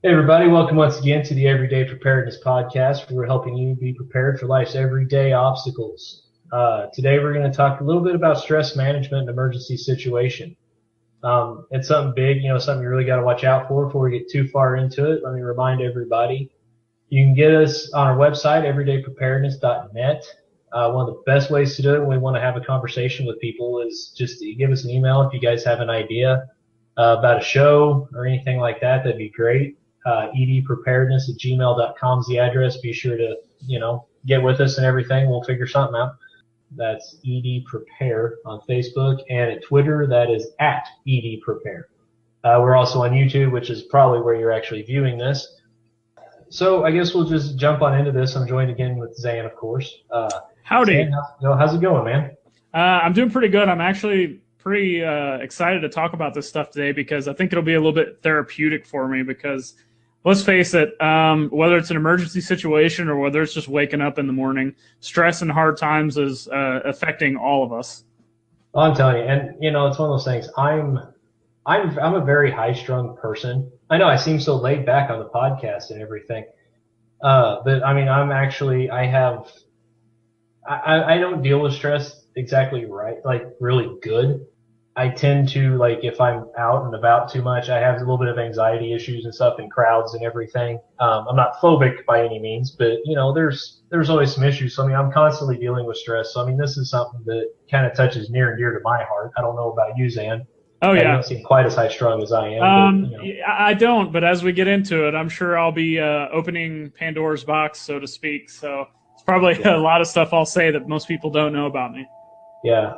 Hey everybody, welcome once again to the Everyday Preparedness Podcast, where we're helping you be prepared for life's everyday obstacles. Today we're going to talk a little bit about stress management and emergency situation. It's something big, something you really got to watch out for before we get too far into it. Let me remind everybody, you can get us on our website, everydaypreparedness.net. One of the best ways to do it when we want to have a conversation with people is just to give us an email if you guys have an idea about a show or anything like that. That'd be great. edpreparedness@gmail.com is the address. Be sure to, get with us and everything. We'll figure something out. That's edprepare on Facebook, and at Twitter, that is at edprepare. We're also on YouTube, which is probably where you're actually viewing this. So I guess we'll just jump on into this. I'm joined again with Zan, of course. Howdy. Zan, how's it going, man? I'm doing pretty good. I'm actually pretty excited to talk about this stuff today because I think it'll be a little bit therapeutic for me because let's face it, whether it's an emergency situation or whether it's just waking up in the morning, stress and hard times is affecting all of us. Well, I'm telling you, and it's one of those things. I'm a very high-strung person. I know I seem so laid back on the podcast and everything, but I mean, I don't deal with stress exactly right, like really good. I tend to, like, if I'm out and about too much, I have a little bit of anxiety issues and stuff in crowds and everything. I'm not phobic by any means, but there's always some issues. So I mean, I'm constantly dealing with stress. So I mean, this is something that kind of touches near and dear to my heart. I don't know about you, Zan. Oh yeah, you don't seem quite as high strung as I am. But, I don't. But as we get into it, I'm sure I'll be opening Pandora's box, so to speak. So it's probably a lot of stuff I'll say that most people don't know about me. Yeah.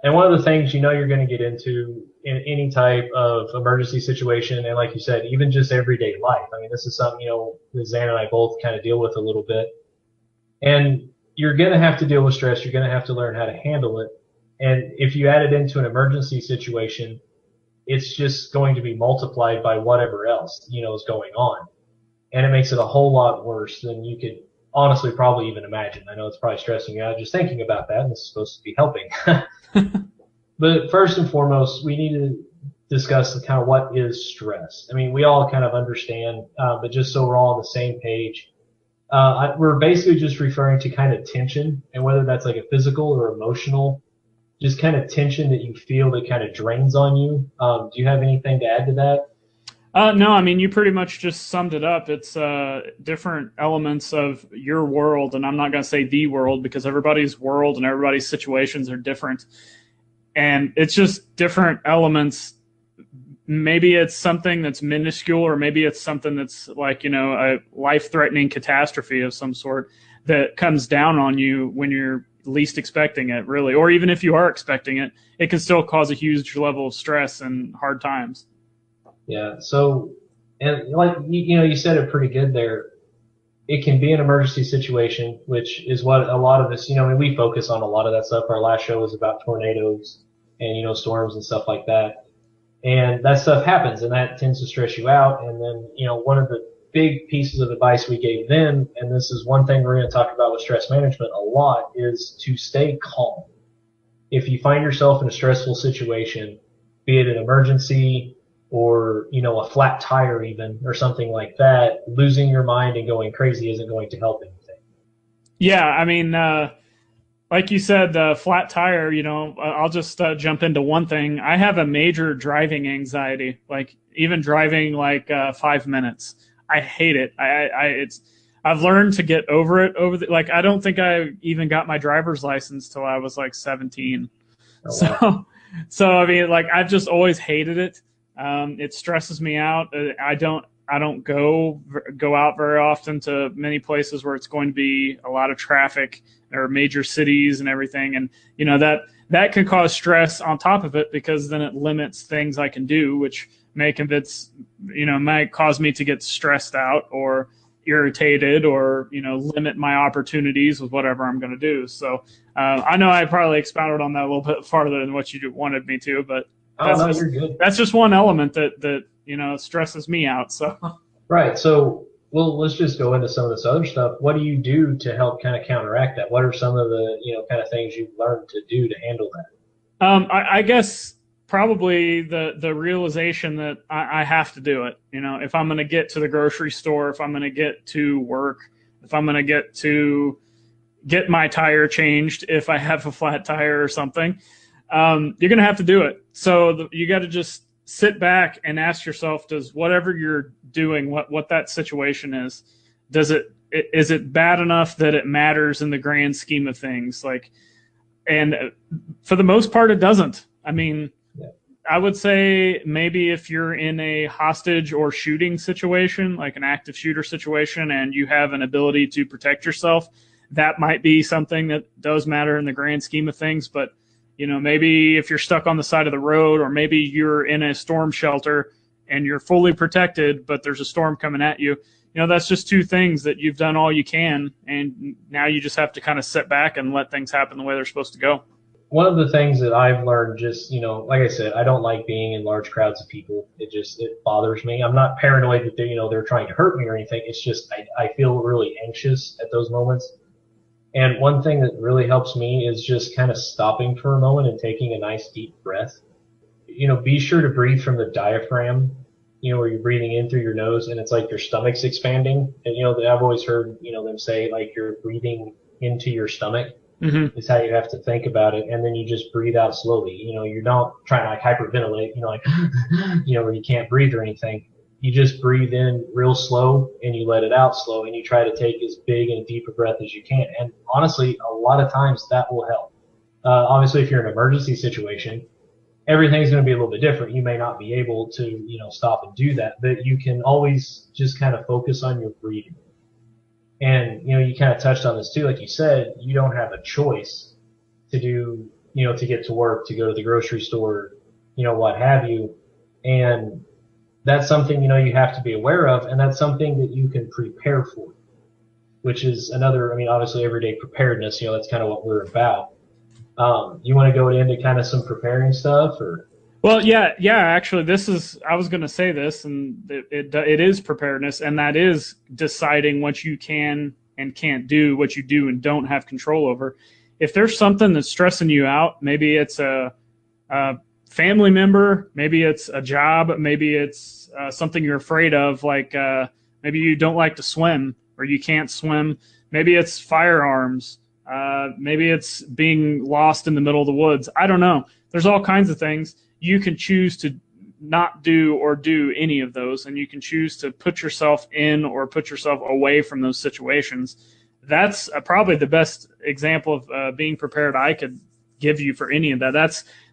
And one of the things you're going to get into in any type of emergency situation, and like you said, even just everyday life. I mean, this is something, that Zan and I both kind of deal with a little bit. And you're going to have to deal with stress. You're going to have to learn how to handle it. And if you add it into an emergency situation, it's just going to be multiplied by whatever else, is going on. And it makes it a whole lot worse than you could honestly probably even imagine. I know it's probably stressing you out just thinking about that, and this is supposed to be helping. But first and foremost, we need to discuss kind of what is stress. I mean, we all kind of understand, but just so we're all on the same page, we're basically just referring to kind of tension, and whether that's like a physical or emotional, just kind of tension that you feel that kind of drains on you. Do you have anything to add to that? No, I mean, you pretty much just summed it up. It's different elements of your world, and I'm not going to say the world because everybody's world and everybody's situations are different. And it's just different elements. Maybe it's something that's minuscule, or maybe it's something that's like, a life-threatening catastrophe of some sort that comes down on you when you're least expecting it, really. Or even if you are expecting it, it can still cause a huge level of stress and hard times. Yeah. So, and like, you said it pretty good there. It can be an emergency situation, which is what a lot of us, we focus on a lot of that stuff. Our last show was about tornadoes and, storms and stuff like that. And that stuff happens, and that tends to stress you out. And then, one of the big pieces of advice we gave them, and this is one thing we're going to talk about with stress management a lot, is to stay calm. If you find yourself in a stressful situation, be it an emergency, or, a flat tire even, or something like that, losing your mind and going crazy isn't going to help anything. Yeah, I mean, like you said, flat tire, I'll just jump into one thing. I have a major driving anxiety, like even driving like 5 minutes. I hate it. I've learned to get over it I don't think I even got my driver's license till I was like 17. Oh, wow. So I mean, like, I've just always hated it. It stresses me out. I don't go out very often to many places where it's going to be a lot of traffic or major cities and everything. And, that can cause stress on top of it because then it limits things I can do, which might cause me to get stressed out or irritated or, limit my opportunities with whatever I'm going to do. So, I know I probably expounded on that a little bit farther than what you wanted me to, but You're good. That's just one element that stresses me out. So right. So, well, let's just go into some of this other stuff. What do you do to help kind of counteract that? What are some of the kind of things you've learned to do to handle that? I guess probably the realization that I have to do it. You know, if I'm going to get to the grocery store, if I'm going to get to work, if I'm going to get my tire changed, if I have a flat tire or something, you're going to have to do it. So you got to just sit back and ask yourself, does whatever you're doing, what that situation is, is it bad enough that it matters in the grand scheme of things? Like, and for the most part, it doesn't. I mean, I would say maybe if you're in a hostage or shooting situation, like an active shooter situation, and you have an ability to protect yourself, that might be something that does matter in the grand scheme of things. But, you know, maybe if you're stuck on the side of the road, or maybe you're in a storm shelter and you're fully protected, but there's a storm coming at you, you know, that's just two things that you've done all you can. And now you just have to kind of sit back and let things happen the way they're supposed to go. One of the things that I've learned, just, you know, like I said, I don't like being in large crowds of people. It bothers me. I'm not paranoid that they're trying to hurt me or anything. It's just, I feel really anxious at those moments. And one thing that really helps me is just kind of stopping for a moment and taking a nice deep breath. You know, be sure to breathe from the diaphragm, you know, where you're breathing in through your nose and it's like your stomach's expanding. And, you know, I've always heard, you know, them say like you're breathing into your stomach. Mm-hmm. Is how you have to think about it. And then you just breathe out slowly. You know, you're not trying to like hyperventilate, you know, like, you know, where you can't breathe or anything. You just breathe in real slow and you let it out slow, and you try to take as big and deep a breath as you can. And honestly, a lot of times that will help. Obviously, if you're in an emergency situation, everything's going to be a little bit different. You may not be able to, you know, stop and do that, but you can always just kind of focus on your breathing. And, you know, you kind of touched on this too. Like you said, you don't have a choice to do, you know, to get to work, to go to the grocery store, you know, what have you. And that's something, you know, you have to be aware of. And that's something that you can prepare for, which is another, I mean, obviously everyday preparedness, you know, that's kind of what we're about. You want to go into kind of some preparing stuff or? Well, yeah. Actually, I was going to say this, and it is preparedness, and that is deciding what you can and can't do, what you do and don't have control over. If there's something that's stressing you out, maybe it's a family member, maybe it's a job, maybe it's something you're afraid of, like maybe you don't like to swim or you can't swim. Maybe it's firearms. Maybe it's being lost in the middle of the woods. I don't know. There's all kinds of things. You can choose to not do or do any of those, and you can choose to put yourself in or put yourself away from those situations. That's probably the best example of being prepared I could give you for any of that.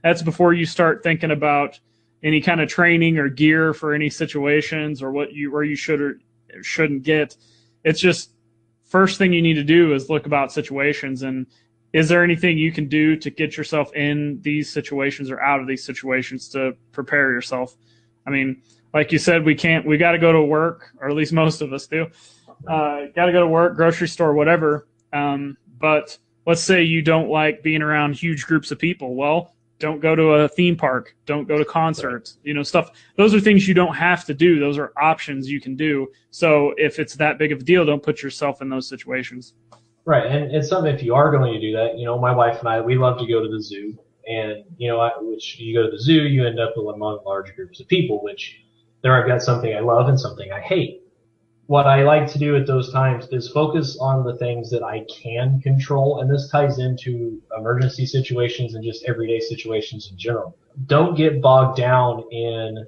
That's before you start thinking about any kind of training or gear for any situations or where you should or shouldn't get. It's just first thing you need to do is look about situations, and is there anything you can do to get yourself in these situations or out of these situations to prepare yourself? I mean, like you said, we got to go to work, or at least most of us do. Got to go to work, grocery store, whatever. But let's say you don't like being around huge groups of people. Well, don't go to a theme park. Don't go to concerts, you know, stuff. Those are things you don't have to do. Those are options you can do. So if it's that big of a deal, don't put yourself in those situations. Right, and it's something, if you are going to do that, you know, my wife and I, we love to go to the zoo, and, you know, which you go to the zoo, you end up among large groups of people, which there I've got something I love and something I hate. What I like to do at those times is focus on the things that I can control, and this ties into emergency situations and just everyday situations in general. Don't get bogged down in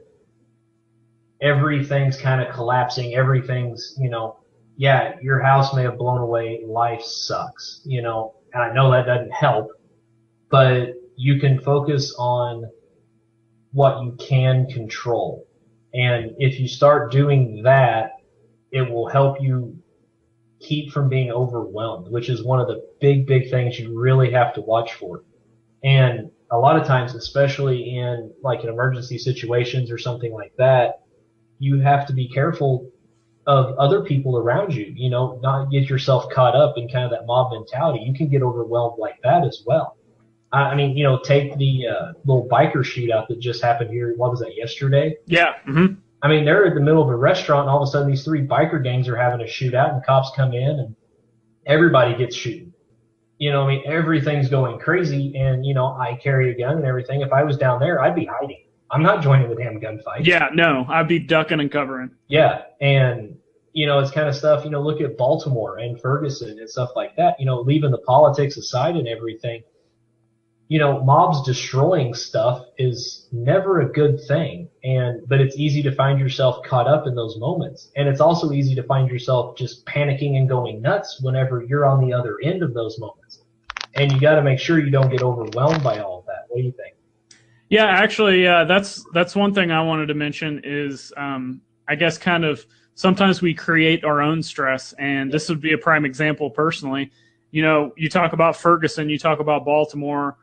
everything's kind of collapsing, everything's, you know, yeah, your house may have blown away. Life sucks, you know, and I know that doesn't help, but you can focus on what you can control. And if you start doing that, it will help you keep from being overwhelmed, which is one of the big things you really have to watch for. And a lot of times, especially in like in emergency situations or something like that, you have to be careful of other people around you, you know, not get yourself caught up in kind of that mob mentality. You can get overwhelmed like that as well. I mean, you know, take the little biker shootout that just happened here. What was that, yesterday? Yeah. Mm-hmm. I mean, they're in the middle of a restaurant, and all of a sudden these three biker gangs are having a shootout, and cops come in, and everybody gets shooting. I mean, everything's going crazy, and I carry a gun and everything. If I was down there, I'd be hiding. I'm not joining the damn gunfight. Yeah, no, I'd be ducking and covering. Yeah, and it's kind of stuff. Look at Baltimore and Ferguson and stuff like that. Leaving the politics aside and everything. Mobs destroying stuff is never a good thing. But it's easy to find yourself caught up in those moments. And it's also easy to find yourself just panicking and going nuts whenever you're on the other end of those moments. And you got to make sure you don't get overwhelmed by all of that. What do you think? Yeah, actually, that's one thing I wanted to mention is, I guess kind of sometimes we create our own stress. And this would be a prime example personally. You talk about Ferguson, you talk about Baltimore.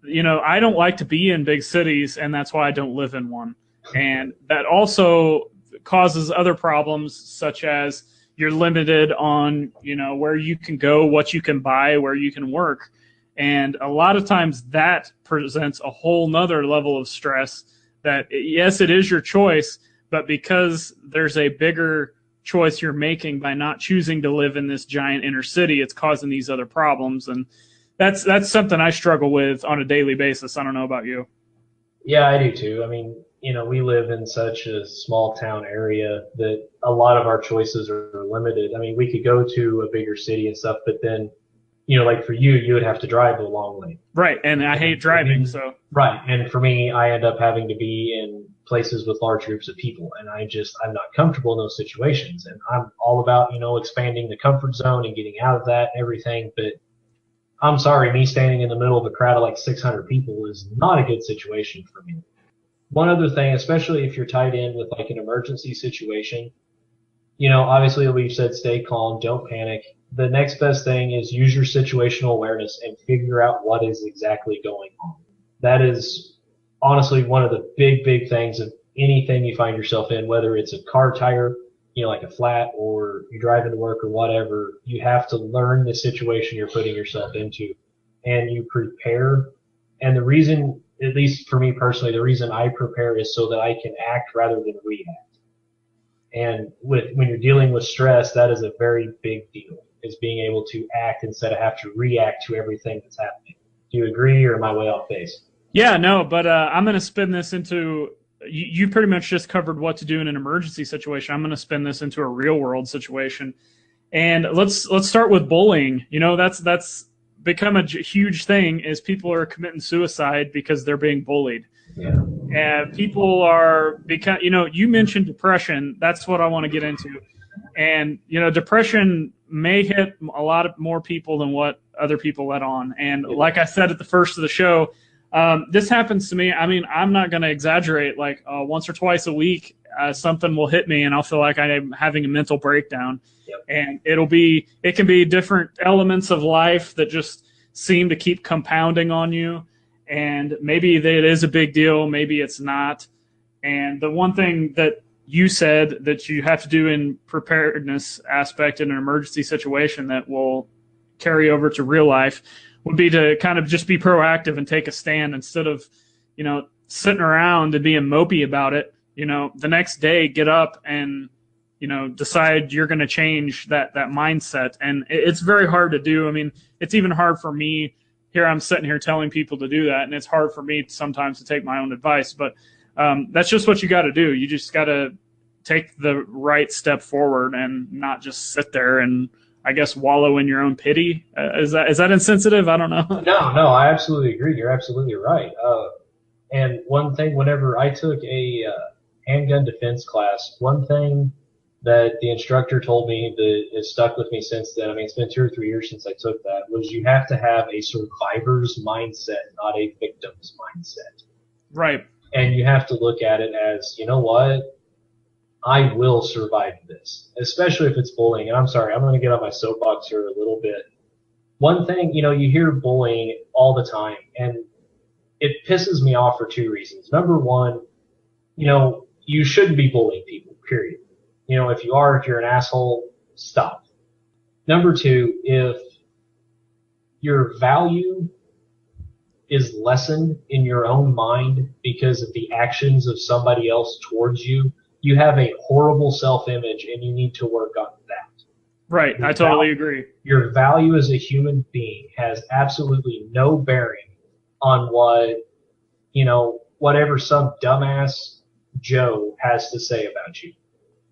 I don't like to be in big cities, and that's why I don't live in one. And that also causes other problems, such as you're limited on, where you can go, what you can buy, where you can work. And a lot of times that presents a whole nother level of stress that, yes, it is your choice, but because there's a bigger choice you're making by not choosing to live in this giant inner city, it's causing these other problems. And that's something I struggle with on a daily basis. I don't know about you. Yeah, I do too. I mean, we live in such a small town area that a lot of our choices are limited. I mean, we could go to a bigger city and stuff, but then, like for you, you would have to drive a long way. Right. And I hate driving, so. Right. And for me, I end up having to be in places with large groups of people, and I'm not comfortable in those situations. And I'm all about, expanding the comfort zone and getting out of that and everything, but I'm sorry, me standing in the middle of a crowd of like 600 people is not a good situation for me. One other thing, especially if you're tied in with like an emergency situation, obviously we've said stay calm, don't panic. The next best thing is use your situational awareness and figure out what is exactly going on. That is honestly one of the big, big things of anything you find yourself in, whether it's a car tire, like a flat, or you're driving to work or whatever. You have to learn the situation you're putting yourself into, and you prepare. And the reason, at least for me personally, the reason I prepare is so that I can act rather than react. And when you're dealing with stress, that is a very big deal, is being able to act instead of have to react to everything that's happening. Do you agree, or am I way off base? Yeah, no, but I'm going to spin this into, you pretty much just covered what to do in an emergency situation. I'm going to spin this into a real world situation. And let's start with bullying. That's become a huge thing, is people are committing suicide because they're being bullied. Yeah. And people are, you mentioned depression. That's what I want to get into. And, depression may hit a lot of more people than what other people let on. And like I said at the first of the show, this happens to me. I mean, I'm not going to exaggerate. Like once or twice a week, something will hit me and I'll feel like I'm having a mental breakdown. Yep. And it can be different elements of life that just seem to keep compounding on you. And maybe it is a big deal. Maybe it's not. And the one thing that you said that you have to do in preparedness aspect in an emergency situation that will carry over to real life would be to kind of just be proactive and take a stand instead of, sitting around and being mopey about it. The next day, get up and, decide you're going to change that mindset. And it's very hard to do. I mean, it's even hard for me. Here I'm sitting here telling people to do that, and it's hard for me sometimes to take my own advice. But that's just what you got to do. You just got to take the right step forward and not just sit there and, I guess, wallow in your own pity. Is that insensitive? I don't know. No, I absolutely agree. You're absolutely right. And one thing, whenever I took a handgun defense class, one thing that the instructor told me that has stuck with me since then, I mean, it's been 2 or 3 years since I took that, was you have to have a survivor's mindset, not a victim's mindset. Right. And you have to look at it as, you know what? I will survive this, especially if it's bullying. And I'm sorry, I'm going to get on my soapbox here a little bit. One thing, you hear bullying all the time, and it pisses me off for 2 reasons. Number one, you shouldn't be bullying people, period. If you're an asshole, stop. Number two, if your value is lessened in your own mind because of the actions of somebody else towards you, you have a horrible self-image and you need to work on that. Right. I Your totally value, agree. your value as a human being has absolutely no bearing on whatever some dumbass Joe has to say about you.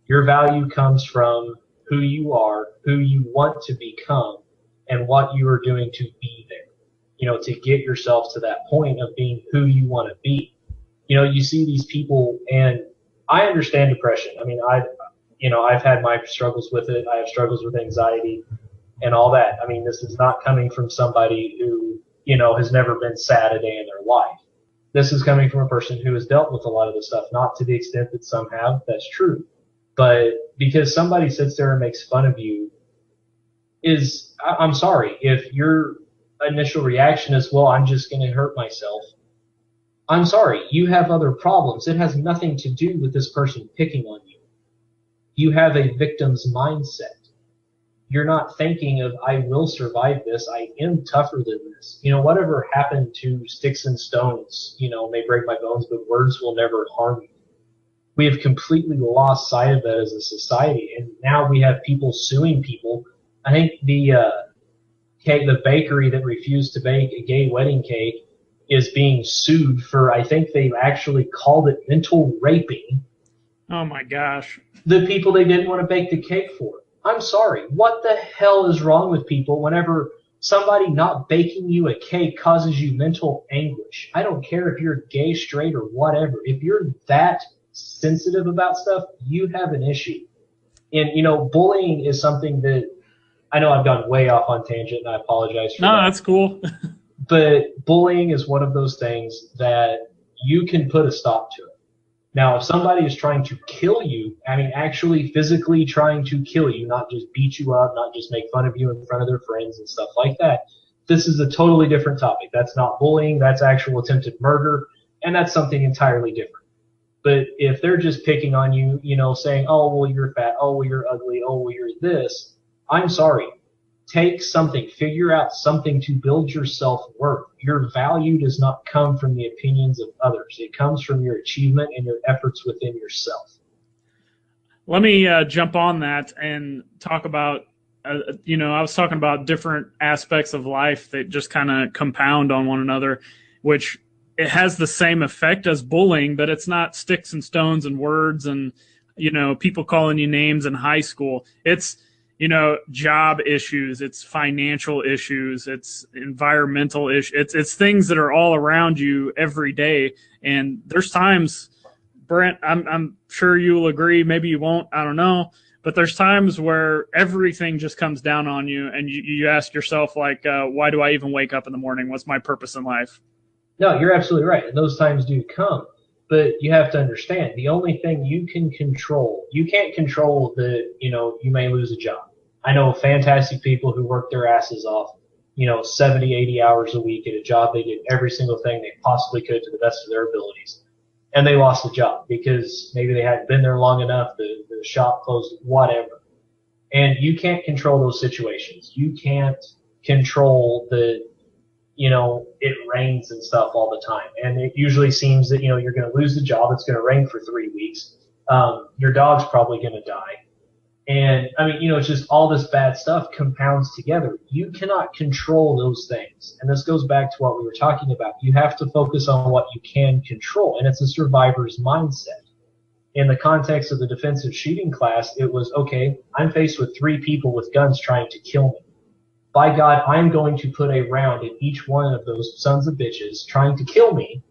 Your value comes from who you are, who you want to become, and what you are doing to be there. To get yourself to that point of being who you want to be. You see these people, and I understand depression. I mean, I've had my struggles with it. I have struggles with anxiety and all that. I mean, this is not coming from somebody who, has never been sad a day in their life. This is coming from a person who has dealt with a lot of this stuff, not to the extent that some have. That's true. But because somebody sits there and makes fun of you I'm sorry, if your initial reaction is, well, I'm just going to hurt myself. I'm sorry, you have other problems. It has nothing to do with this person picking on you. You have a victim's mindset. You're not thinking of, I will survive this. I am tougher than this. Whatever happened to sticks and stones, may break my bones, but words will never harm you. We have completely lost sight of that as a society. And now we have people suing people. I think the bakery that refused to bake a gay wedding cake is being sued for, I think they've actually called it mental raping Oh my gosh. the people they didn't want to bake the cake for. I'm sorry. What the hell is wrong with people whenever somebody not baking you a cake causes you mental anguish? I don't care if you're gay, straight, or whatever. If you're that sensitive about stuff, you have an issue. And, bullying is something that I know I've gone way off on tangent, and I apologize for No, that. that's cool. But bullying is one of those things that you can put a stop to it. Now, if somebody is trying to kill you, I mean, actually physically trying to kill you, not just beat you up, not just make fun of you in front of their friends and stuff like that, this is a totally different topic. That's not bullying. That's actual attempted murder, and that's something entirely different. But if they're just picking on you, saying, oh, well, you're fat, oh, well, you're ugly, oh, well, you're this, I'm sorry. Take something, figure out something to build your self-worth. Your value does not come from the opinions of others. It comes from your achievement and your efforts within yourself. Let me jump on that and talk about, I was talking about different aspects of life that just kind of compound on one another, which it has the same effect as bullying, but it's not sticks and stones and words and, people calling you names in high school. It's, job issues, it's financial issues, it's environmental issues, it's things that are all around you every day. And there's times, Brent, I'm sure you'll agree, maybe you won't, I don't know, but there's times where everything just comes down on you and you ask yourself, like, why do I even wake up in the morning? What's my purpose in life? No, you're absolutely right. And those times do come. But you have to understand, the only thing you can control, you can't control that, you may lose a job. I know fantastic people who work their asses off, 70, 80 hours a week at a job. They did every single thing they possibly could to the best of their abilities. And they lost the job because maybe they hadn't been there long enough, the shop closed, whatever. And you can't control those situations. You can't control it rains and stuff all the time. And it usually seems that, you're going to lose the job. It's going to rain for 3 weeks. Your dog's probably going to die. And I mean, it's just all this bad stuff compounds together. You cannot control those things. And this goes back to what we were talking about. You have to focus on what you can control. And it's a survivor's mindset. In the context of the defensive shooting class, it was, okay, I'm faced with 3 people with guns trying to kill me. By God, I'm going to put a round in each one of those sons of bitches trying to kill me.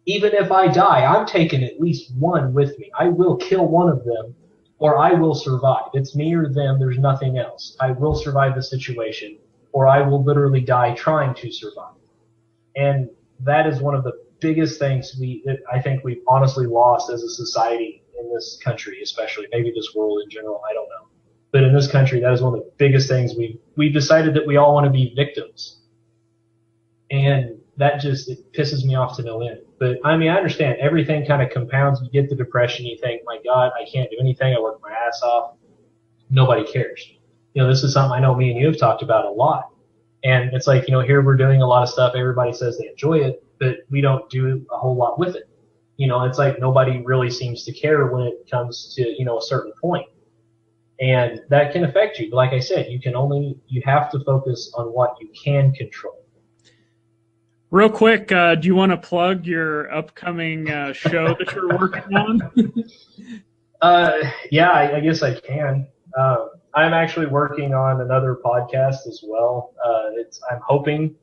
Even if I die, I'm taking at least one with me. I will kill one of them, or I will survive. It's me or them. There's nothing else. I will survive the situation, or I will literally die trying to survive. And that is one of the biggest things that I think we've honestly lost as a society in this country, especially, maybe this world in general. I don't know. But in this country, that is one of the biggest things. We've decided that we all want to be victims. And that just, it pisses me off to no end. But I mean, I understand everything kind of compounds. You get the depression. You think, my God, I can't do anything. I work my ass off. Nobody cares. This is something I know me and you have talked about a lot. And it's like, here we're doing a lot of stuff. Everybody says they enjoy it, but we don't do a whole lot with it. It's like nobody really seems to care when it comes to, a certain point. And that can affect you. But like I said, you have to focus on what you can control. Real quick, do you want to plug your upcoming show that you're working on? Yeah, I guess I can. I'm actually working on another podcast as well. I'm hoping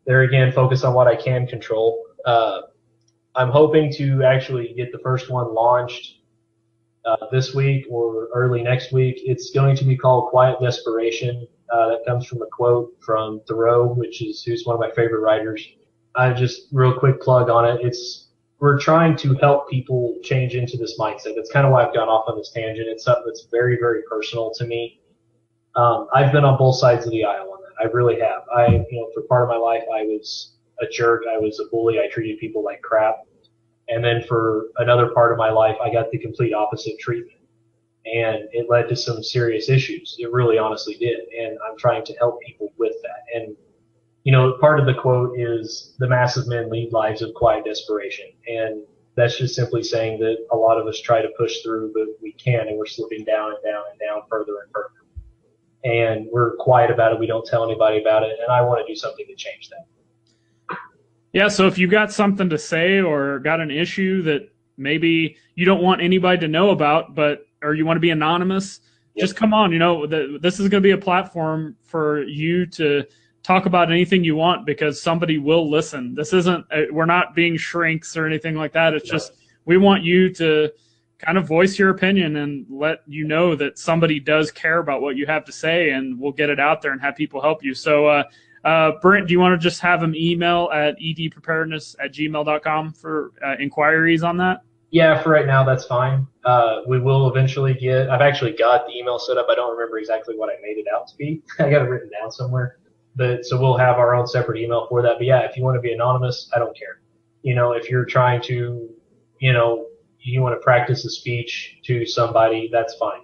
there again, focus on what I can control. I'm hoping to actually get the first one launched this week or early next week. It's going to be called Quiet Desperation. That comes from a quote from Thoreau, who's one of my favorite writers. Just real quick plug on it. We're trying to help people change into this mindset. That's kind of why I've gone off on this tangent. It's something that's very, very personal to me. I've been on both sides of the aisle on that. I really have. For part of my life, I was a jerk. I was a bully. I treated people like crap. And then for another part of my life, I got the complete opposite treatment. And it led to some serious issues. It really honestly did. And I'm trying to help people with that. And, part of the quote is the mass of men lead lives of quiet desperation. And that's just simply saying that a lot of us try to push through, but we can't, and we're slipping down and down and down further and further. And we're quiet about it. We don't tell anybody about it. And I want to do something to change that. Yeah, so if you got something to say or got an issue that maybe you don't want anybody to know about, or you want to be anonymous, just come on. This is going to be a platform for you to talk about anything you want because somebody will listen. This isn't, we're not being shrinks or anything like that. It's just, we want you to kind of voice your opinion and let you know that somebody does care about what you have to say, and we'll get it out there and have people help you. So, Brent, do you want to just have them email at edpreparedness@gmail.com for inquiries on that? Yeah, for right now, that's fine. We will eventually I've actually got the email set up. I don't remember exactly what I made it out to be. I got it written down somewhere. So we'll have our own separate email for that. But yeah, if you want to be anonymous, I don't care. If you're trying to, you want to practice a speech to somebody, that's fine.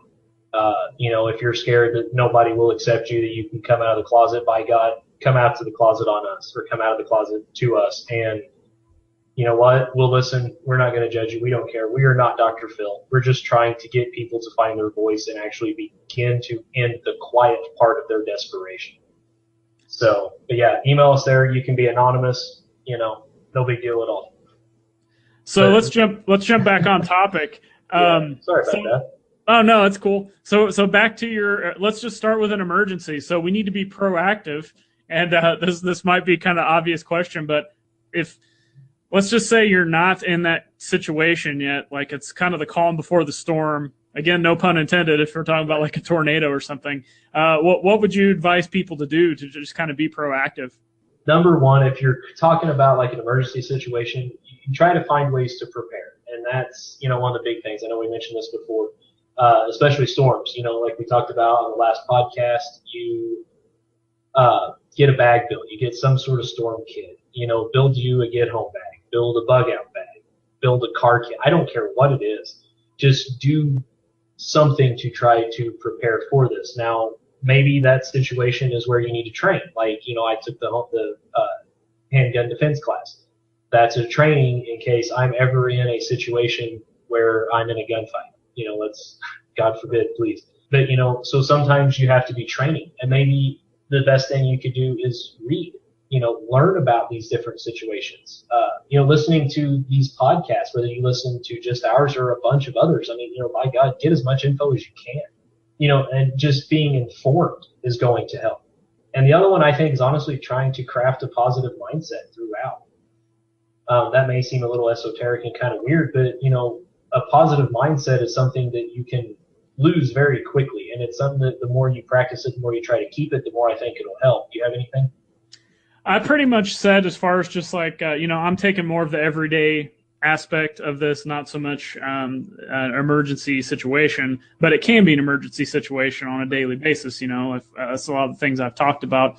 If you're scared that nobody will accept you, that you can come out of the closet, by God, come out to the closet on us, or come out of the closet to us. And you know what? We'll listen. We're not going to judge you. We don't care. We are not Dr. Phil. We're just trying to get people to find their voice and actually begin to end the quiet part of their desperation. So, but yeah, email us there. You can be anonymous. No big deal at all. So let's jump back on topic. Sorry about that. Oh no, that's cool. So back to let's just start with an emergency. So we need to be proactive, and this might be kind of obvious question, but let's just say you're not in that situation yet, like it's kind of the calm before the storm. Again, no pun intended. If we're talking about like a tornado or something, what would you advise people to do to just kind of be proactive? Number one, if you're talking about like an emergency situation, you try to find ways to prepare. And that's, one of the big things. I know we mentioned this before, especially storms. Like we talked about on the last podcast, you get a bag built. You get some sort of storm kit. Build you a get home bag. Build a bug out bag. Build a car kit. I don't care what it is. Just do something to try to prepare for this. Now, maybe that situation is where you need to train. Like, I took the handgun defense class. That's a training in case I'm ever in a situation where I'm in a gunfight. Let's, God forbid, please. But, so sometimes you have to be training. And maybe the best thing you could do is read, learn about these different situations. Listening to these podcasts, whether you listen to just ours or a bunch of others. I mean, by God, get as much info as you can. And just being informed is going to help. And the other one I think is honestly trying to craft a positive mindset throughout. That may seem a little esoteric and kind of weird, but a positive mindset is something that you can lose very quickly. And it's something that the more you practice it, the more you try to keep it, the more I think it'll help. Do you have anything? I pretty much said, as far as just like, I'm taking more of the everyday aspect of this, not so much an emergency situation, but it can be an emergency situation on a daily basis. That's a lot of the things I've talked about.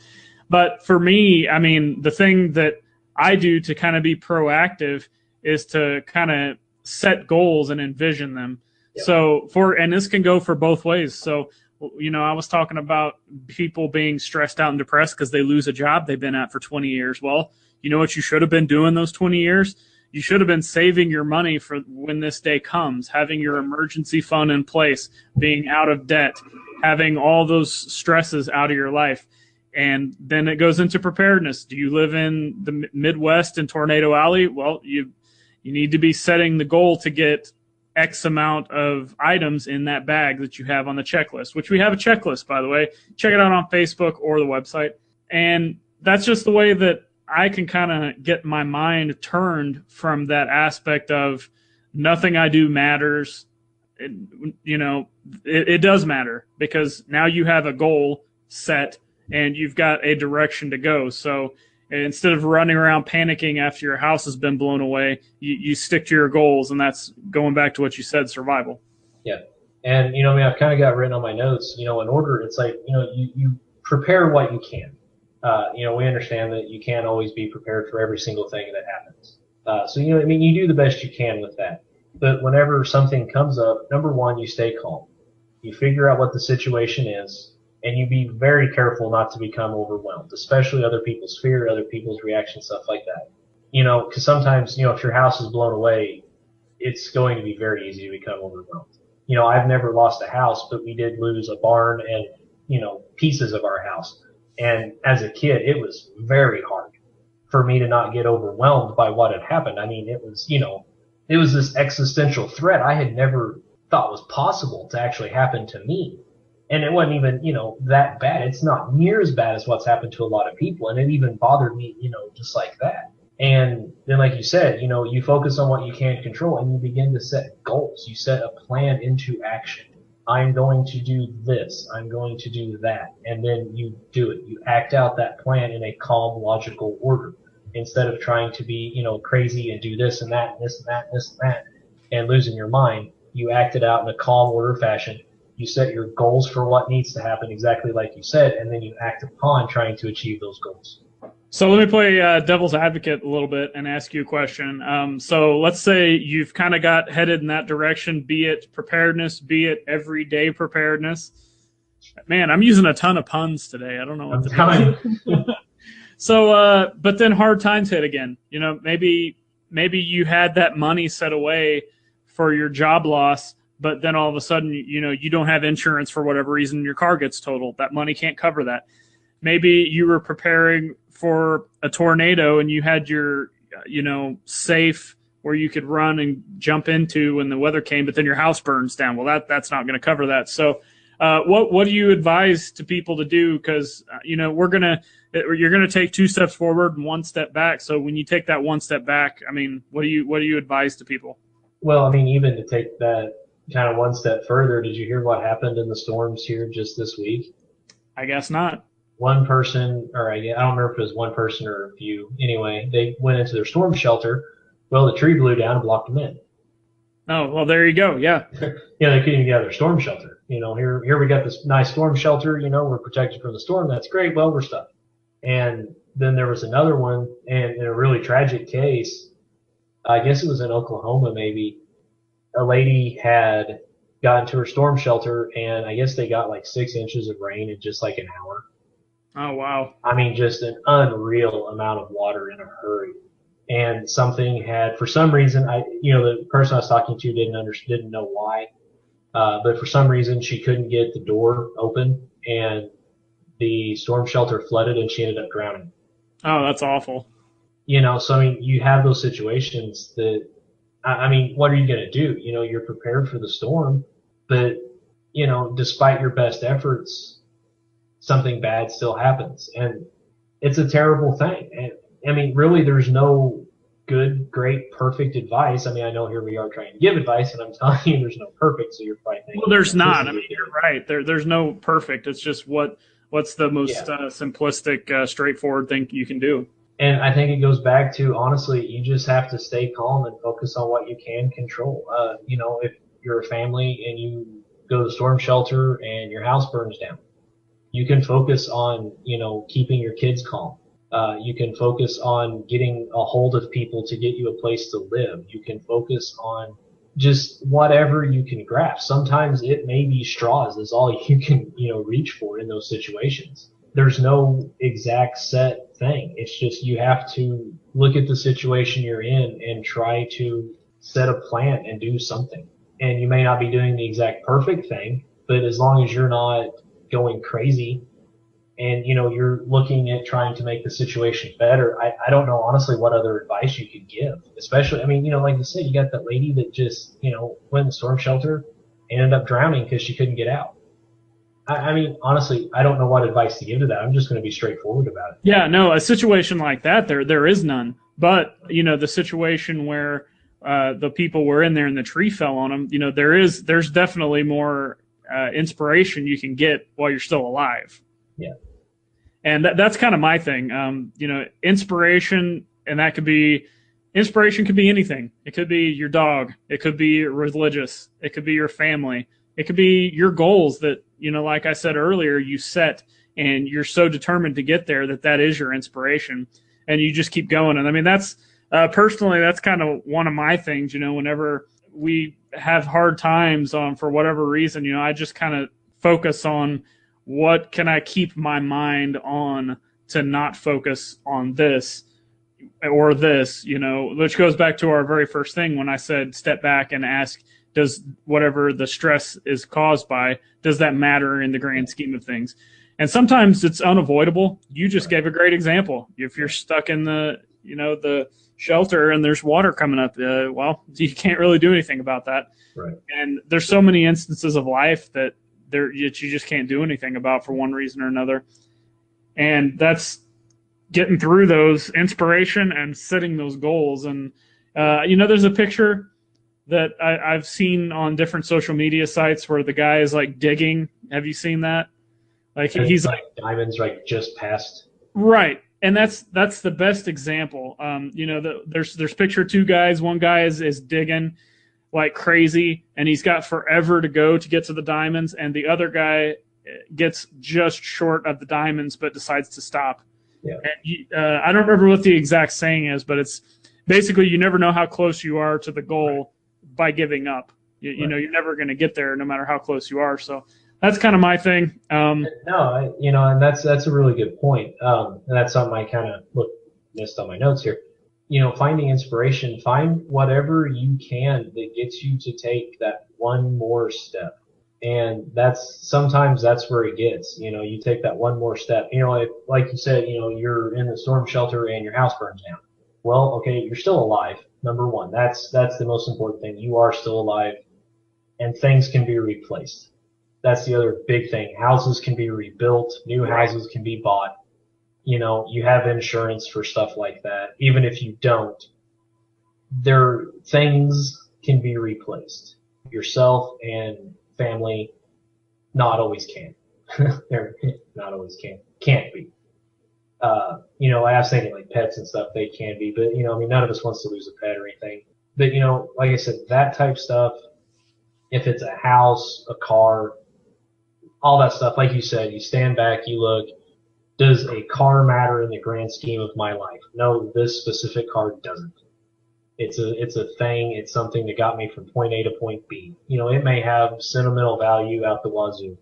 But for me, I mean, the thing that I do to kind of be proactive is to kind of set goals and envision them. Yep. So and this can go for both ways. So, I was talking about people being stressed out and depressed because they lose a job they've been at for 20 years. Well, you know what you should have been doing those 20 years? You should have been saving your money for when this day comes, having your emergency fund in place, being out of debt, having all those stresses out of your life. And then it goes into preparedness. Do you live in the Midwest in Tornado Alley? Well, you need to be setting the goal to get X amount of items in that bag that you have on the checklist, which we have a checklist, by the way. Check it out on Facebook or the website. And that's just the way that I can kind of get my mind turned from that aspect of nothing I do matters. It does matter, because now you have a goal set and you've got a direction to go. So instead of running around panicking after your house has been blown away, you stick to your goals, and that's going back to what you said, survival. Yeah. And, I've kind of got written on my notes, in order, it's like, you prepare what you can. We understand that you can't always be prepared for every single thing that happens. So, you do the best you can with that. But whenever something comes up, number one, you stay calm. You figure out what the situation is, and you be very careful not to become overwhelmed, especially other people's fear, other people's reaction, stuff like that. Because sometimes, if your house is blown away, it's going to be very easy to become overwhelmed. I've never lost a house, but we did lose a barn and, pieces of our house. And as a kid, it was very hard for me to not get overwhelmed by what had happened. I mean, it was, it was this existential threat I had never thought was possible to actually happen to me. And it wasn't even, that bad. It's not near as bad as what's happened to a lot of people. And it even bothered me, just like that. And then, like you said, you focus on what you can control and you begin to set goals. You set a plan into action. I'm going to do this. I'm going to do that. And then you do it. You act out that plan in a calm, logical order instead of trying to be, crazy and do this and that and this and that and this and that and losing your mind. You act it out in a calm order fashion. You set your goals for what needs to happen exactly like you said, and then you act upon trying to achieve those goals. So let me play devil's advocate a little bit and ask you a question. So let's say you've kind of got headed in that direction, be it preparedness, be it everyday preparedness. Man, I'm using a ton of puns today. I don't know what to do. So, but then hard times hit again. Maybe you had that money set away for your job loss, but then all of a sudden, you don't have insurance for whatever reason, your car gets totaled. That money can't cover that. Maybe you were preparing for a tornado and you had your, safe where you could run and jump into when the weather came, but then your house burns down. Well, that's not going to cover that. So, what do you advise to people to do? Because, you're going to take 2 steps forward and 1 step back. So when you take that 1 step back, what do you advise to people? Well, even to take that kind of 1 step further, did you hear what happened in the storms here just this week? I guess not. One person, or I don't remember if it was one person or a few. Anyway, they went into their storm shelter. Well, the tree blew down and blocked them in. Oh, well, there you go. Yeah. They couldn't even get out of their storm shelter. Here we got this nice storm shelter. We're protected from the storm. That's great. Well, we're stuck. And then there was another one, and in a really tragic case, I guess it was in Oklahoma maybe, a lady had gotten to her storm shelter, and I guess they got like 6 inches of rain in just like an hour. Oh, wow. Just an unreal amount of water in a hurry. And something had, for some reason, the person I was talking to didn't know why. But for some reason, she couldn't get the door open, and the storm shelter flooded, and she ended up drowning. Oh, that's awful. So you have those situations that, what are you going to do? You're prepared for the storm, but, despite your best efforts, something bad still happens. And it's a terrible thing. And really, there's no good, great, perfect advice. I know here we are trying to give advice, and I'm telling you there's no perfect, so you're probably thinking. Well, there's not. You're right. There's no perfect. It's just what's the most simplistic, straightforward thing you can do. And I think it goes back to, honestly, you just have to stay calm and focus on what you can control. If you're a family and you go to the storm shelter and your house burns down, you can focus on, keeping your kids calm. You can focus on getting a hold of people to get you a place to live. You can focus on just whatever you can grasp. Sometimes it may be straws is all you can, reach for in those situations. there's no exact set thing. It's just you have to look at the situation you're in and try to set a plan and do something. And you may not be doing the exact perfect thing, but as long as you're not going crazy and you're looking at trying to make the situation better, I don't know honestly what other advice you could give. Especially, I mean, like you said, you got that lady that just went in the storm shelter and ended up drowning because she couldn't get out. I mean, honestly, I don't know what advice to give to that. I'm just going to be straightforward about it. Yeah, no, a situation like that, there is none. But the situation where the people were in there and the tree fell on them, there's definitely more inspiration you can get while you're still alive. Yeah. And that's kind of my thing. Inspiration, and inspiration could be anything. It could be your dog. It could be religious. It could be your family. It could be your goals that, like I said earlier, you set and you're so determined to get there that is your inspiration, and you just keep going. And I mean, that's personally, that's kind of one of my things, whenever we have hard times for whatever reason, I just kind of focus on what can I keep my mind on to not focus on this or this, which goes back to our very first thing when I said step back and ask, does whatever the stress is caused by, does that matter in the grand scheme of things? And sometimes it's unavoidable. You just gave a great example. If you're stuck in the shelter and there's water coming up, well, you can't really do anything about that. Right. And there's so many instances of life that you just can't do anything about for one reason or another. And that's getting through those inspiration and setting those goals. And, there's a picture that I've seen on different social media sites where the guy is like digging. Have you seen that? Like he's like diamonds like just past. Right. And that's the best example. There's picture two guys. One guy is digging like crazy, and he's got forever to go to get to the diamonds, and the other guy gets just short of the diamonds but decides to stop. Yeah. And I don't remember what the exact saying is, but it's basically you never know how close you are to the goal by giving up. You're never going to get there no matter how close you are. So that's kind of my thing. And that's a really good point. And that's something I kind of missed on my notes here. Finding inspiration, find whatever you can that gets you to take that one more step. And sometimes that's where it gets, you take that one more step. Like you said, you're in the storm shelter and your house burns down. Well, okay, you're still alive. Number one, that's the most important thing. You are still alive, and things can be replaced. That's the other big thing. Houses can be rebuilt. New houses can be bought. You have insurance for stuff like that. Even if you don't, things can be replaced. Yourself and family not always can. They're not always can't be. I was thinking like pets and stuff, they can be, but none of us wants to lose a pet or anything. But like I said, that type stuff, if it's a house, a car, all that stuff, like you said, you stand back, you look, does a car matter in the grand scheme of my life? No, this specific car doesn't. It's a thing. It's something that got me from point A to point B. It may have sentimental value out the wazoo,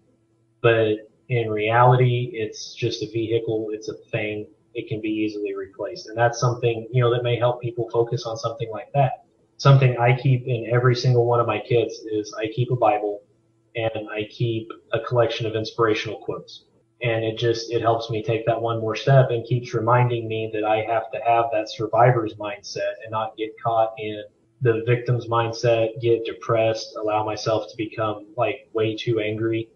but in reality, it's just a vehicle. It's a thing. It can be easily replaced. And that's something, that may help people focus on something like that. Something I keep in every single one of my kits is I keep a Bible and I keep a collection of inspirational quotes. And it helps me take that one more step and keeps reminding me that I have to have that survivor's mindset and not get caught in the victim's mindset, get depressed, allow myself to become like way too angry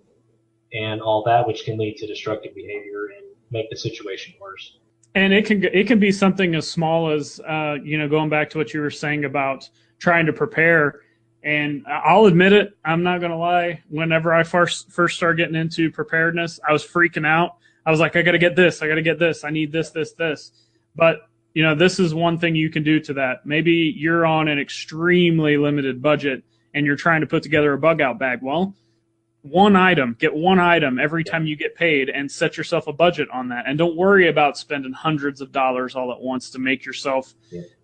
and all that, which can lead to destructive behavior and make the situation worse. And it can be something as small as, going back to what you were saying about trying to prepare. And I'll admit it, I'm not going to lie. Whenever I first started getting into preparedness, I was freaking out. I was like, I got to get this. I need this. But, this is one thing you can do to that. Maybe you're on an extremely limited budget and you're trying to put together a bug out bag. Well, get one item every time you get paid and set yourself a budget on that. And don't worry about spending hundreds of dollars all at once to make yourself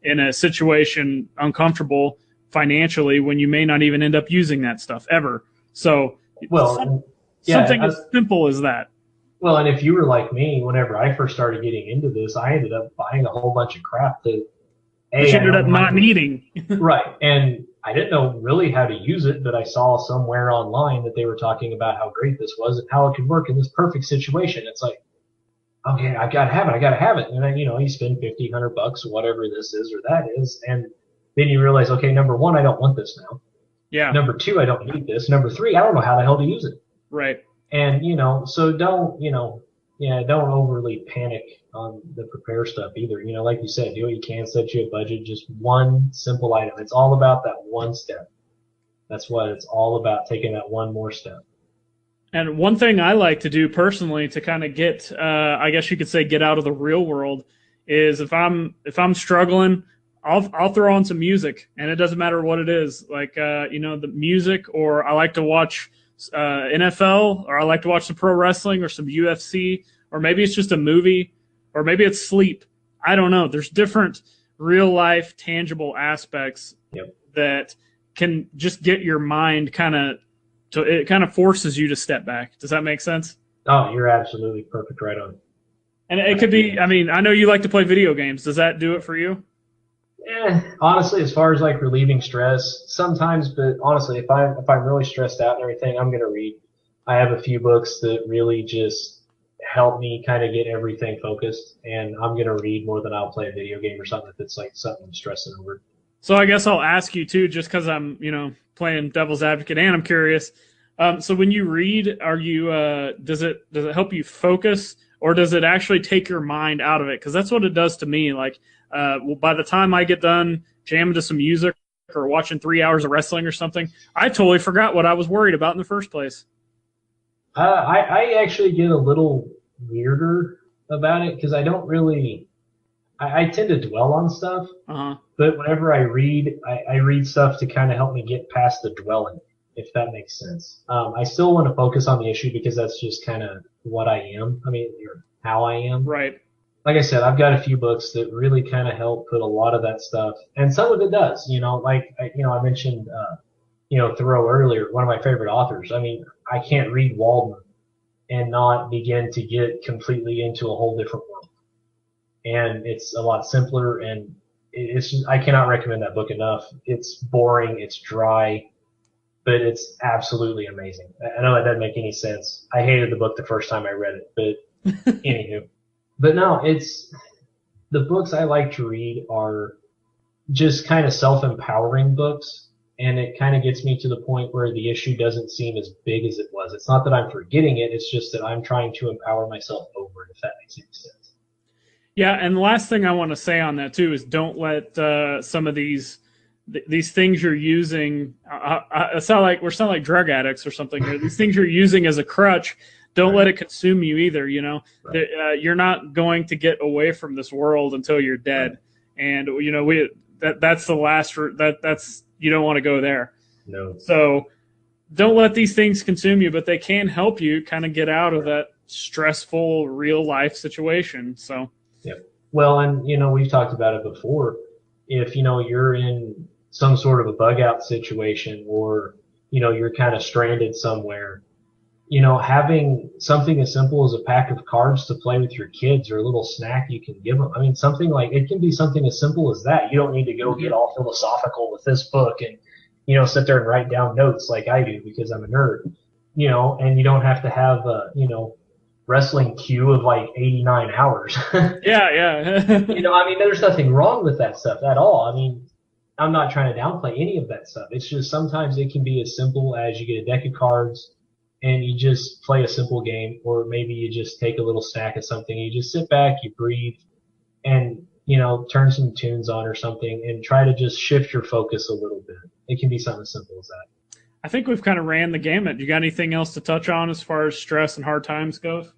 in a situation uncomfortable financially when you may not even end up using that stuff ever. So something as simple as that. Well, and if you were like me, whenever I first started getting into this, I ended up buying a whole bunch of crap that That a you I ended don't up know how not to needing. right, and I didn't know really how to use it, but I saw somewhere online that they were talking about how great this was and how it could work in this perfect situation. It's like, okay, I gotta have it, I gotta have it, and then you spend 50, $100, whatever this is or that is, and then you realize, okay, number one, I don't want this now. Yeah, Number two, I don't need this. Number three, I don't know how the hell to use it. right. And so don't yeah, don't overly panic on the prepare stuff either. Like you said, do what you can, set you a budget, just one simple item. It's all about that one step. That's what it's all about, taking that one more step. And one thing I like to do personally to kind of get, I guess you could say, get out of the real world, is if I'm struggling, I'll throw on some music, and it doesn't matter what it is, like the music, or I like to watch NFL, or I like to watch some pro wrestling or some UFC, or maybe it's just a movie, or maybe it's sleep. I don't know. There's different real life tangible aspects Yep. that can just get your mind so it kind of forces you to step back. Does that make sense? Oh, you're absolutely perfect, right on. And it could be, I mean, I know you like to play video games. Does that do it for you? Honestly, as far as like relieving stress, sometimes, but honestly, if I'm really stressed out and everything, I'm gonna read. I have a few books that really just help me kind of get everything focused, and I'm gonna read more than I'll play a video game or something if it's like something I'm stressing over. So I guess I'll ask you too, just because I'm, playing devil's advocate and I'm curious. So when you read, are you, does it help you focus, or does it actually take your mind out of it? Because that's what it does to me. Like, well, by the time I get done jamming to some music or watching 3 hours of wrestling or something, I totally forgot what I was worried about in the first place. I actually get a little weirder about it because I don't really, I tend to dwell on stuff, Uh huh. but whenever I read stuff to kind of help me get past the dwelling, if that makes sense. I still want to focus on the issue because that's just kind of what I am. I mean, or how I am. Right. Like I said, I've got a few books that really kind of help put a lot of that stuff, and some of it does. Like I mentioned, Thoreau earlier, one of my favorite authors. I mean, I can't read Waldman and not begin to get completely into a whole different world. And it's a lot simpler, and it's just, I cannot recommend that book enough. It's boring, it's dry, but it's absolutely amazing. I know that doesn't make any sense. I hated the book the first time I read it, but anywho. But no, it's the books I like to read are just kind of self-empowering books, and it kind of gets me to the point where the issue doesn't seem as big as it was. It's not that I'm forgetting it, it's just that I'm trying to empower myself over it, if that makes any sense. Yeah, and the last thing I want to say on that too is don't let some of these things you're using sound like drug addicts or something. Or these things you're using as a crutch, don't Right. let it consume you either. Right. You're not going to get away from this world until you're Right. dead, and that's the last that's you don't want to go there. No. So don't let these things consume you, but they can help you kind of get out of that stressful real life situation. So. Yep. Well, and we've talked about it before. If you're in some sort of a bug out situation, or you're kind of stranded somewhere, having something as simple as a pack of cards to play with your kids, or a little snack you can give them. I mean, something like it can be something as simple as that. You don't need to go get all philosophical with this book and sit there and write down notes like I do because I'm a nerd. And you don't have to have a wrestling queue of like 89 hours. Yeah, yeah. I mean, there's nothing wrong with that stuff at all. I mean, I'm not trying to downplay any of that stuff. It's just sometimes it can be as simple as you get a deck of cards and you just play a simple game, or maybe you just take a little snack of something. You just sit back, you breathe, and turn some tunes on or something, and try to just shift your focus a little bit. It can be something as simple as that. I think we've kind of ran the gamut. You got anything else to touch on as far as stress and hard times goes?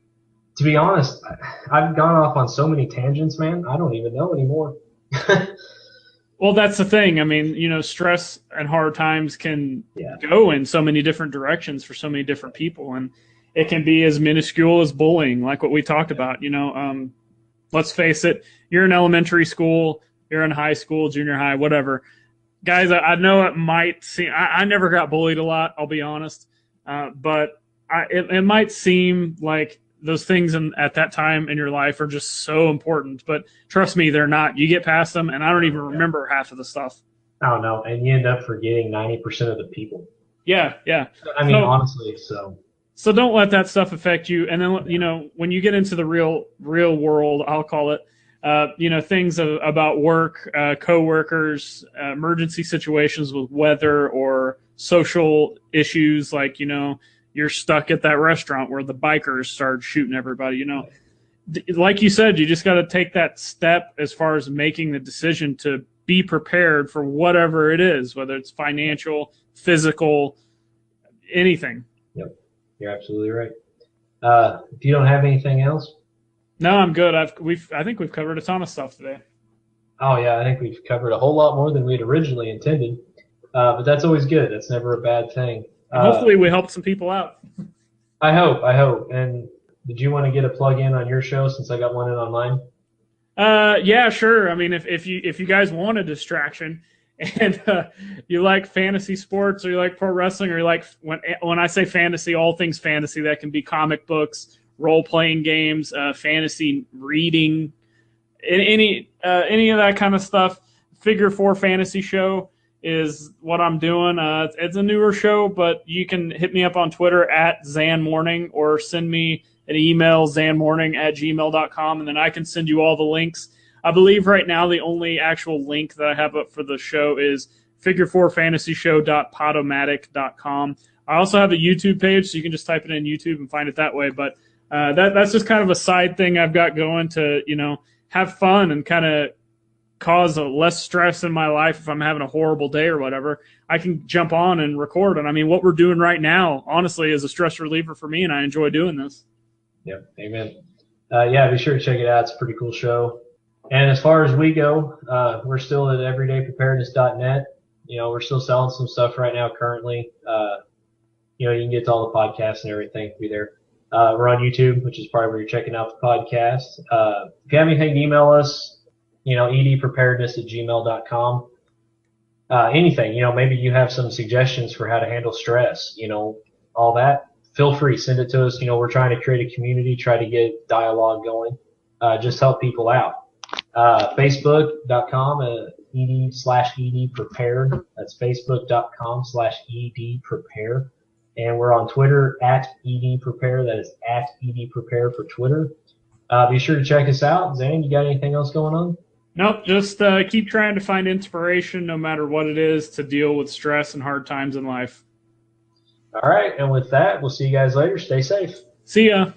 To be honest, I've gone off on so many tangents, man. I don't even know anymore. Well, that's the thing. I mean, stress and hard times can Yeah. go in so many different directions for so many different people, and it can be as minuscule as bullying, like what we talked about. Let's face it. You're in elementary school, you're in high school, junior high, whatever. Guys, I know it might seem. I never got bullied a lot. I'll be honest, but it might seem like those things at that time in your life are just so important. But trust me, they're not. You get past them, and I don't even remember half of the stuff. I don't know, and you end up forgetting 90% of the people. Yeah, yeah. I mean, honestly, so. So don't let that stuff affect you. And then, you know, when you get into the real world, I'll call it, you know, things about work, coworkers, emergency situations with weather or social issues, like, you know, you're stuck at that restaurant where the bikers started shooting everybody, you know. Like you said, you just got to take that step as far as making the decision to be prepared for whatever it is, whether it's financial, physical, anything. Yep, you're absolutely right. If you don't have anything else, no, I'm good. I think we've covered a ton of stuff today. Oh yeah, I think we've covered a whole lot more than we'd originally intended, but that's always good. That's never a bad thing. Hopefully, we helped some people out. I hope. And did you want to get a plug in on your show since I got one in on mine? Yeah, sure. I mean, if you guys want a distraction and you like fantasy sports or you like pro wrestling or you like when I say fantasy, all things fantasy, that can be comic books, role playing games, fantasy reading, any of that kind of stuff. Figure 4 Fantasy Show is what I'm doing. It's a newer show, but you can hit me up on Twitter at ZanMorning or send me an email, zanmorning@gmail.com, and then I can send you all the links. I believe right now the only actual link that I have up for the show is figure4fantasyshow.podomatic.com. I also have a YouTube page, so you can just type it in YouTube and find it that way. But that's just kind of a side thing I've got going to, you know, have fun and kind of cause a less stress in my life if I'm having a horrible day or whatever. I can jump on and record. And I mean, what we're doing right now, honestly, is a stress reliever for me, and I enjoy doing this. Yep, amen. Yeah, be sure to check it out. It's a pretty cool show. And as far as we go, we're still at everydaypreparedness.net. You know, we're still selling some stuff right now currently. You know, you can get to all the podcasts and everything through there. We're on YouTube, which is probably where you're checking out the podcast. If you have anything, email us, you know, edpreparedness@gmail.com. Anything, you know, maybe you have some suggestions for how to handle stress, you know, all that. Feel free, send it to us. You know, we're trying to create a community, try to get dialogue going, just help people out. Facebook.com, ed/edprepared. That's Facebook.com/edprepare. And we're on Twitter @edprepare. That is @edprepare for Twitter. Be sure to check us out. Zane, you got anything else going on? Nope, just keep trying to find inspiration no matter what it is to deal with stress and hard times in life. All right, and with that, we'll see you guys later. Stay safe. See ya.